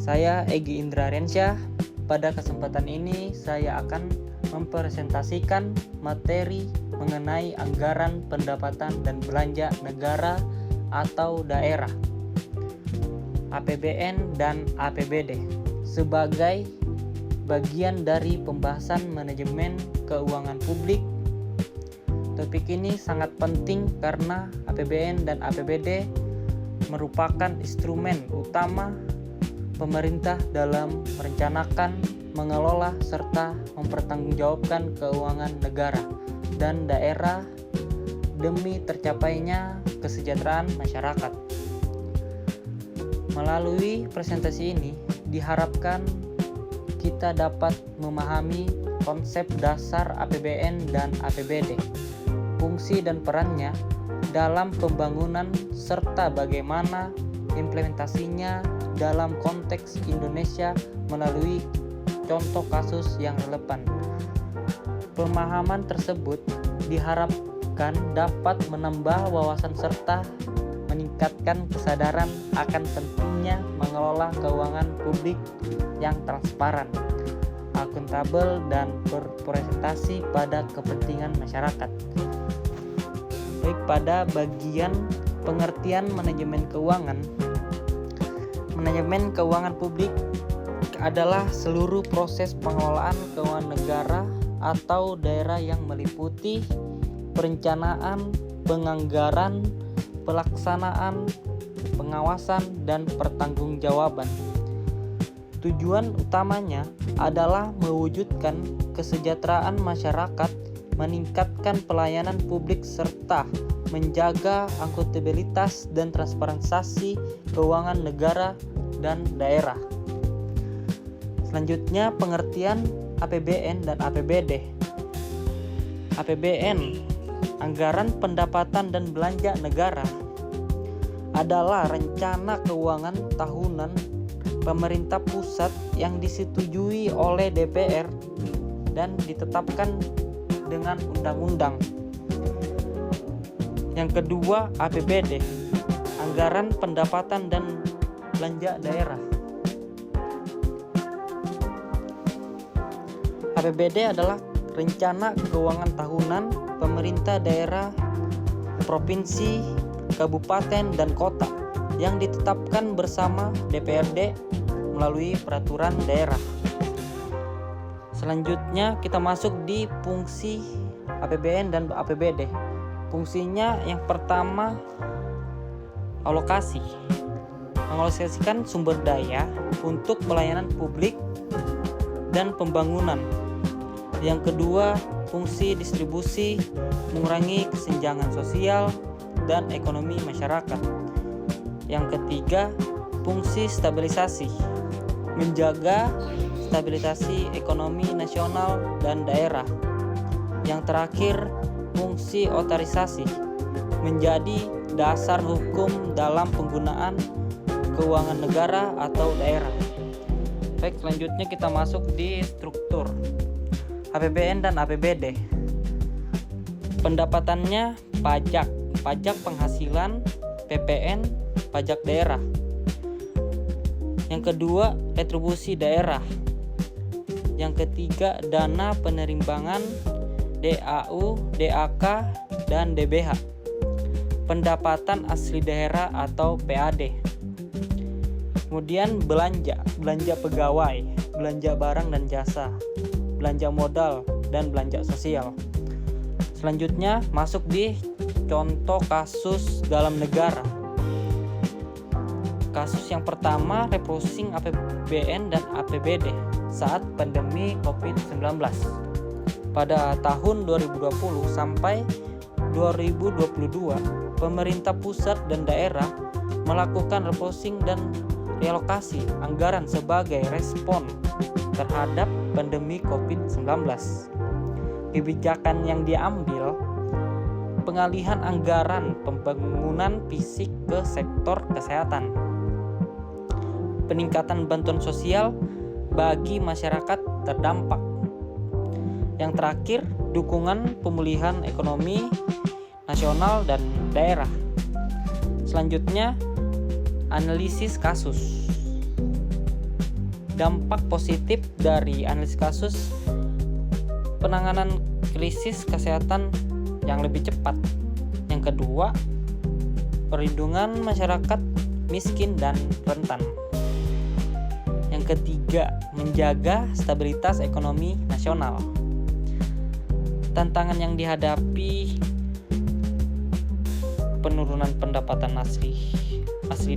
Saya Egy Indra Rensyah. Pada kesempatan ini saya akan mempresentasikan materi mengenai anggaran pendapatan dan belanja negara atau daerah, APBN dan APBD, sebagai bagian dari pembahasan manajemen keuangan publik. Topik ini sangat penting karena APBN dan APBD merupakan instrumen utama pemerintah dalam merencanakan, mengelola, serta mempertanggungjawabkan keuangan negara dan daerah demi tercapainya kesejahteraan masyarakat. Melalui presentasi ini diharapkan kita dapat memahami konsep dasar APBN dan APBD, fungsi dan perannya dalam pembangunan serta bagaimana implementasinya dalam konteks Indonesia melalui contoh kasus yang relevan. Pemahaman tersebut diharapkan dapat menambah wawasan serta meningkatkan kesadaran akan pentingnya mengelola keuangan publik yang transparan, akuntabel, dan berorientasi pada kepentingan masyarakat. Baik, pada bagian pengertian manajemen keuangan. Manajemen keuangan publik adalah seluruh proses pengelolaan keuangan negara atau daerah yang meliputi perencanaan, penganggaran, pelaksanaan, pengawasan, dan pertanggungjawaban. Tujuan utamanya adalah mewujudkan kesejahteraan masyarakat, meningkatkan pelayanan publik, serta menjaga akuntabilitas dan transparansi keuangan negara dan daerah. Selanjutnya, pengertian APBN dan APBD. APBN, anggaran pendapatan dan belanja negara, adalah rencana keuangan tahunan pemerintah pusat yang disetujui oleh DPR dan ditetapkan dengan undang-undang. Yang kedua, APBD, anggaran pendapatan dan belanja daerah. APBD adalah rencana keuangan tahunan pemerintah daerah, provinsi, kabupaten, dan kota yang ditetapkan bersama DPRD melalui peraturan daerah. Selanjutnya kita masuk di fungsi APBN dan APBD. Fungsinya yang pertama, alokasi. Mengalokasikan sumber daya untuk pelayanan publik dan pembangunan. Yang kedua, fungsi distribusi, mengurangi kesenjangan sosial dan ekonomi masyarakat. Yang ketiga, fungsi stabilisasi, menjaga stabilisasi ekonomi nasional dan daerah. Yang terakhir, fungsi otorisasi, menjadi dasar hukum dalam penggunaan keuangan negara atau daerah. Baik, selanjutnya kita masuk di struktur APBN dan APBD. Pendapatannya pajak penghasilan, PPN, pajak daerah. Yang kedua, retribusi daerah. Yang ketiga, dana penerimaan, DAU, DAK, dan DBH. Pendapatan asli daerah atau PAD. Kemudian belanja pegawai, belanja barang dan jasa, belanja modal, dan belanja sosial. Selanjutnya masuk di contoh kasus dalam negara. Kasus yang pertama, refocusing APBN dan APBD saat pandemi COVID-19. Pada tahun 2020 sampai 2022, pemerintah pusat dan daerah melakukan refocusing dan realokasi anggaran sebagai respon terhadap pandemi COVID-19. Kebijakan yang diambil, pengalihan anggaran pembangunan fisik ke sektor kesehatan, peningkatan bantuan sosial bagi masyarakat terdampak. Yang terakhir, dukungan pemulihan ekonomi nasional dan daerah. Selanjutnya, analisis kasus. dampak positif dari analisis kasus, penanganan krisis kesehatan yang lebih cepat. Yang kedua, perlindungan masyarakat miskin dan rentan. Yang ketiga, menjaga stabilitas ekonomi nasional. Tantangan yang dihadapi: penurunan pendapatan asli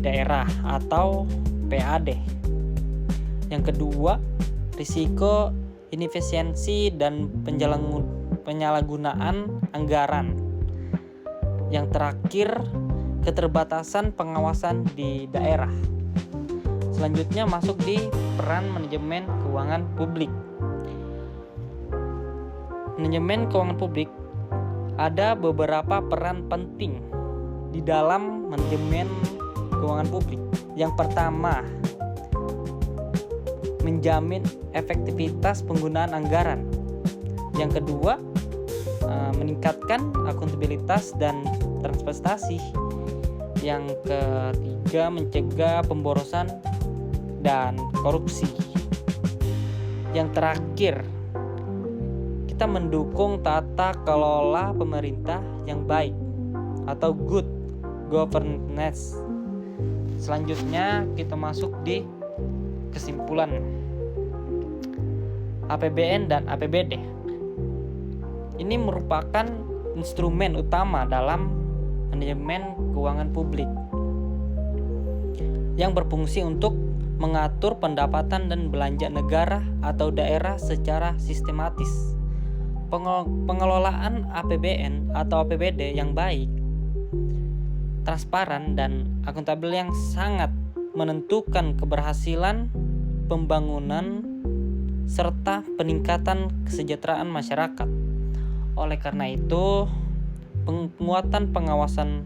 daerah atau PAD. Yang kedua, risiko inefisiensi dan penyalahgunaan anggaran. Yang terakhir, keterbatasan pengawasan di daerah. Selanjutnya masuk di peran manajemen keuangan publik. Manajemen keuangan publik ada beberapa peran penting di dalam manajemen keuangan publik. Yang pertama, menjamin efektivitas penggunaan anggaran. Yang kedua, meningkatkan akuntabilitas dan transparansi. Yang ketiga, mencegah pemborosan dan korupsi. Yang terakhir, kita mendukung tata kelola pemerintah yang baik atau good governance. Selanjutnya kita masuk di kesimpulan. APBN dan APBD ini merupakan instrumen utama dalam manajemen keuangan publik yang berfungsi untuk mengatur pendapatan dan belanja negara atau daerah secara sistematis. Pengelolaan APBN atau APBD yang baik, transparan, dan akuntabel yang sangat menentukan keberhasilan pembangunan serta peningkatan kesejahteraan masyarakat. Oleh karena itu, penguatan pengawasan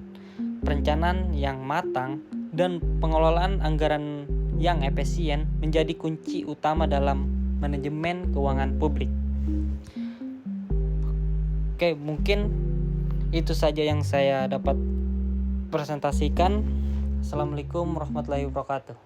perencanaan yang matang dan pengelolaan anggaran yang efisien menjadi kunci utama dalam manajemen keuangan publik. Oke, mungkin itu saja yang saya dapat presentasikan. Assalamualaikum warahmatullahi wabarakatuh.